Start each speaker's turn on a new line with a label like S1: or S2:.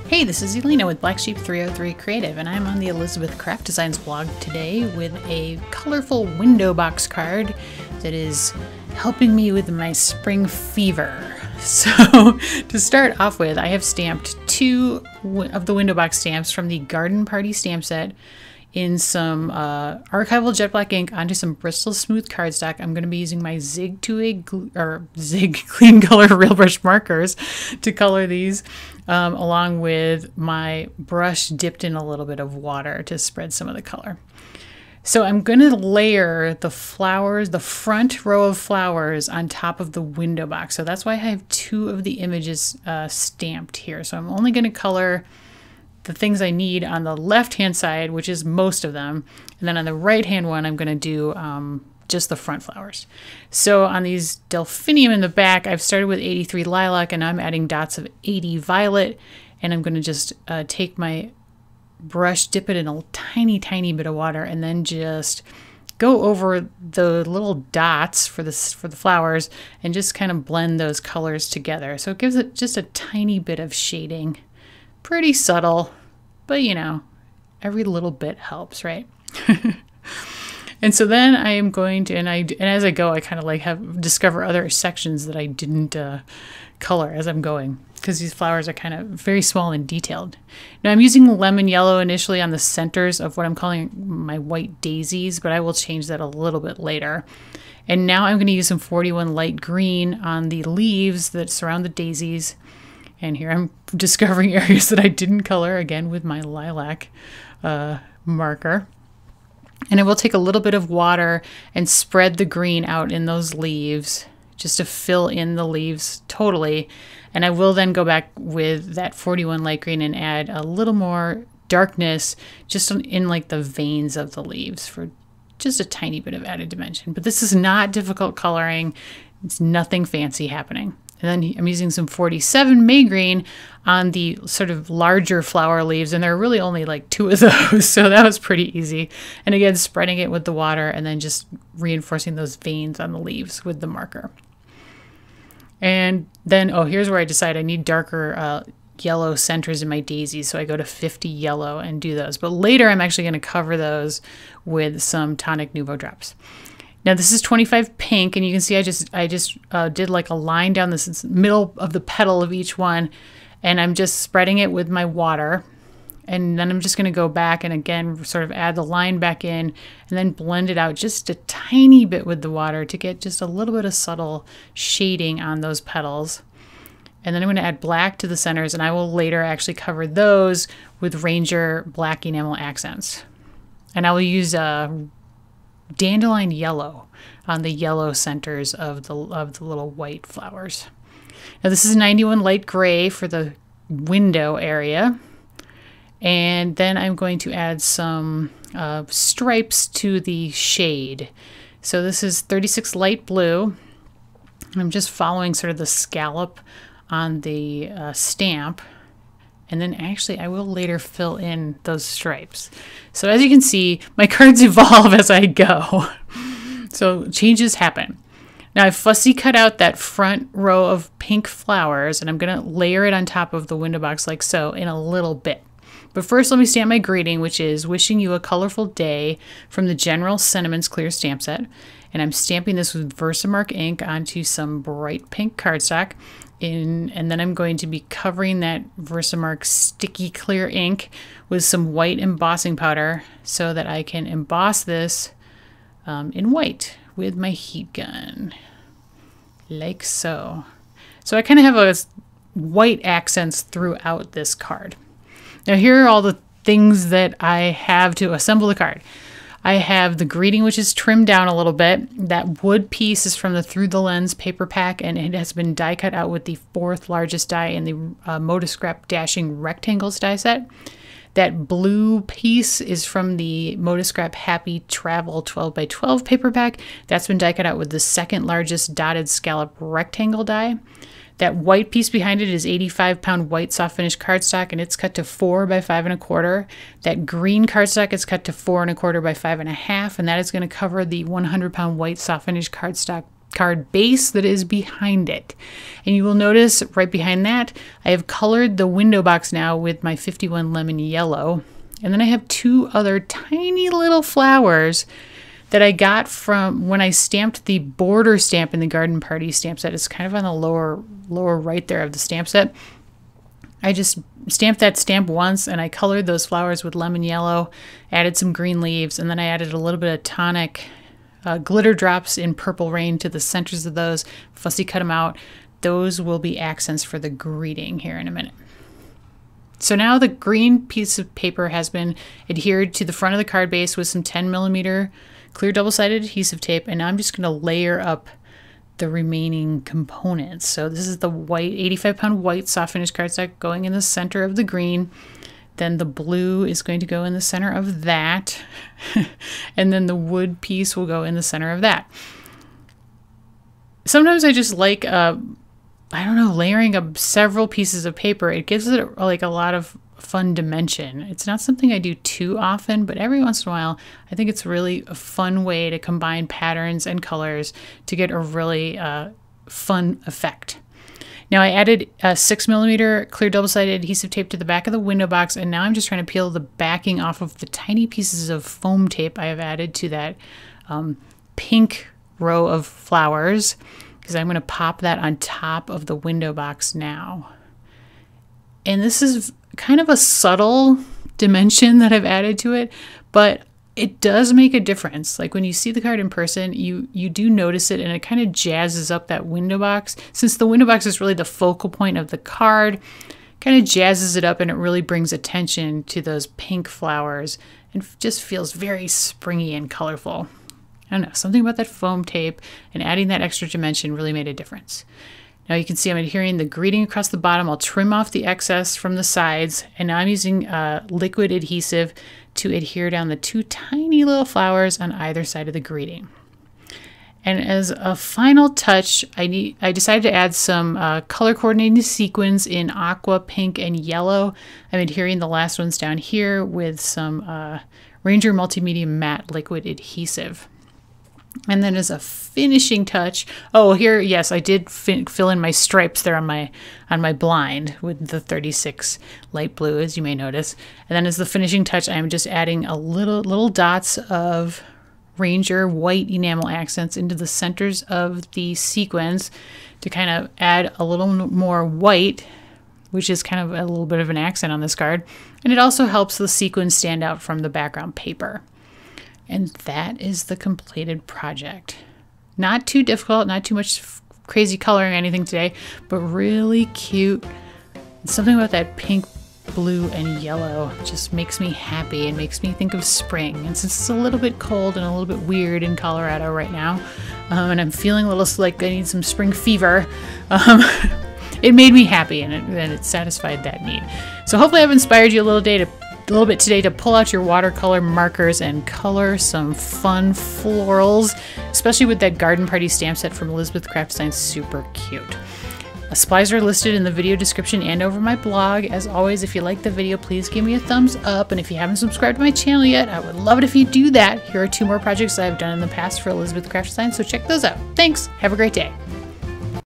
S1: Hey, this is Elena with Black Sheep 303 Creative, and I'm on the Elizabeth Craft Designs blog today with a colorful window box card that is helping me with my spring fever. So to start off with, I have stamped 2 of the window box stamps from the Garden Party stamp set in some Archival jet black ink onto some Bristol Smooth cardstock. I'm going to be using my Zig Clean Color Real Brush markers to color these, along with my brush dipped in a little bit of water to spread some of the color. So I'm going to layer the flowers, the front row of flowers on top of the window box. So that's why I have 2 of the images stamped here. So I'm only going to color the things I need on the left-hand side, which is most of them. And then on the right-hand one, I'm going to do just the front flowers. So on these delphinium in the back, I've started with 83 lilac, and I'm adding dots of 80 violet. And I'm going to just take my brush, dip it in a tiny, tiny bit of water, and then just go over the little dots for the flowers and just kind of blend those colors together. So it gives it just a tiny bit of shading. Pretty subtle, but you know, every little bit helps, right? And so then I am going to, and as I go, I kind of like discover other sections that I didn't color as I'm going, because these flowers are kind of very small and detailed. Now I'm using lemon yellow initially on the centers of what I'm calling my white daisies, but I will change that a little bit later. And now I'm going to use some 41 light green on the leaves that surround the daisies. And here I'm discovering areas that I didn't color, again with my lilac marker. And I will take a little bit of water and spread the green out in those leaves just to fill in the leaves totally. And I will then go back with that 41 light green and add a little more darkness just in like the veins of the leaves for just a tiny bit of added dimension. But this is not difficult coloring. It's nothing fancy happening. And then I'm using some 47 May green on the sort of larger flower leaves, and there are really only like 2 of those, so that was pretty easy. And again, spreading it with the water and then just reinforcing those veins on the leaves with the marker. And then, oh, here's where I decide I need darker yellow centers in my daisies, so I go to 50 yellow and do those. But later I'm actually going to cover those with some Tonic Nouveau drops. Now this is 25 pink, and you can see I just did like a line down this middle of the petal of each one, and I'm just spreading it with my water. And then I'm just going to go back and again sort of add the line back in and then blend it out just a tiny bit with the water to get just a little bit of subtle shading on those petals. And then I'm going to add black to the centers, and I will later actually cover those with Ranger black enamel accents. And I will use dandelion yellow on the yellow centers of the little white flowers. Now this is 91 light gray for the window area, and then I'm going to add some stripes to the shade. So this is 36 light blue. I'm just following sort of the scallop on the stamp. And then actually I will later fill in those stripes. So as you can see, my cards evolve as I go. So changes happen. Now I've fussy cut out that front row of pink flowers, and I'm going to layer it on top of the window box like so in a little bit. But first let me stamp my greeting, which is wishing you a colorful day from the General Sentiments Clear Stamp Set. And I'm stamping this with Versamark ink onto some bright pink cardstock. And then I'm going to be covering that Versamark sticky clear ink with some white embossing powder so that I can emboss this in white with my heat gun, like so. So I kind of have a white accents throughout this card. Now here are all the things that I have to assemble the card. I have the greeting, which is trimmed down a little bit. That wood piece is from the Through the Lens paper pack, and it has been die cut out with the 4th largest die in the Modiscrap Dashing Rectangles die set. That blue piece is from the Modiscrap Happy Travel 12x12 paper pack. That's been die cut out with the 2nd largest dotted scallop rectangle die. That white piece behind it is 85-pound white soft finish cardstock, and it's cut to 4 by 5 1/4. That green cardstock is cut to 4 1/4 by 5 1/2, and that is going to cover the 100-pound white soft finish cardstock card base that is behind it. And you will notice right behind that, I have colored the window box now with my 51 Lemon Yellow. And then I have two other tiny little flowers that I got from when I stamped the border stamp in the Garden Party stamp set. It's kind of on the lower right there of the stamp set. I just stamped that stamp once and I colored those flowers with lemon yellow, added some green leaves, and then I added a little bit of tonic glitter drops in Purple Rain to the centers of those. Fussy cut them out. Those will be accents for the greeting here in a minute. So now the green piece of paper has been adhered to the front of the card base with some 10mm clear double-sided adhesive tape, and now I'm just going to layer up the remaining components. So this is the white, 85-pound white soft finish cardstock going in the center of the green. Then the blue is going to go in the center of that. And then the wood piece will go in the center of that. Sometimes I just like, I don't know, layering up several pieces of paper. It gives it like a lot of fun dimension. It's not something I do too often, but every once in a while, I think it's really a fun way to combine patterns and colors to get a really fun effect. Now I added a 6mm clear double-sided adhesive tape to the back of the window box, and now I'm just trying to peel the backing off of the tiny pieces of foam tape I have added to that pink row of flowers, because I'm going to pop that on top of the window box now. And this is kind of a subtle dimension that I've added to it, but it does make a difference. Like when you see the card in person, you do notice it, and it kind of jazzes up that window box. Since the window box is really the focal point of the card, kind of jazzes it up, and it really brings attention to those pink flowers and just feels very springy and colorful. I don't know, something about that foam tape and adding that extra dimension really made a difference. Now you can see I'm adhering the greeting across the bottom. I'll trim off the excess from the sides, and now I'm using liquid adhesive to adhere down the two tiny little flowers on either side of the greeting. And as a final touch, I decided to add some color coordinating sequins in aqua, pink, and yellow. I'm adhering the last ones down here with some Ranger Multimedia Matte liquid adhesive. And then as a finishing touch, oh here, yes, I did fill in my stripes there on my blind with the 36 light blue, as you may notice. And then as the finishing touch, I'm just adding a little dots of Ranger white enamel accents into the centers of the sequins to kind of add a little more white, which is kind of a little bit of an accent on this card. And it also helps the sequins stand out from the background paper. And that is the completed project. Not too difficult, not too much crazy coloring or anything today, but really cute. And something about that pink, blue, and yellow just makes me happy and makes me think of spring. And since it's a little bit cold and a little bit weird in Colorado right now, and I'm feeling a little like I need some spring fever, it made me happy, and it satisfied that need. So hopefully I've inspired you a little bit today to pull out your watercolor markers and color some fun florals, especially with that Garden Party stamp set from Elizabeth Craft Designs. Super cute. Supplies are listed in the video description and over my blog. As always, if you like the video, please give me a thumbs up. And if you haven't subscribed to my channel yet, I would love it if you do that. Here are 2 more projects I've done in the past for Elizabeth Craft Designs, so check those out. Thanks. Have a great day.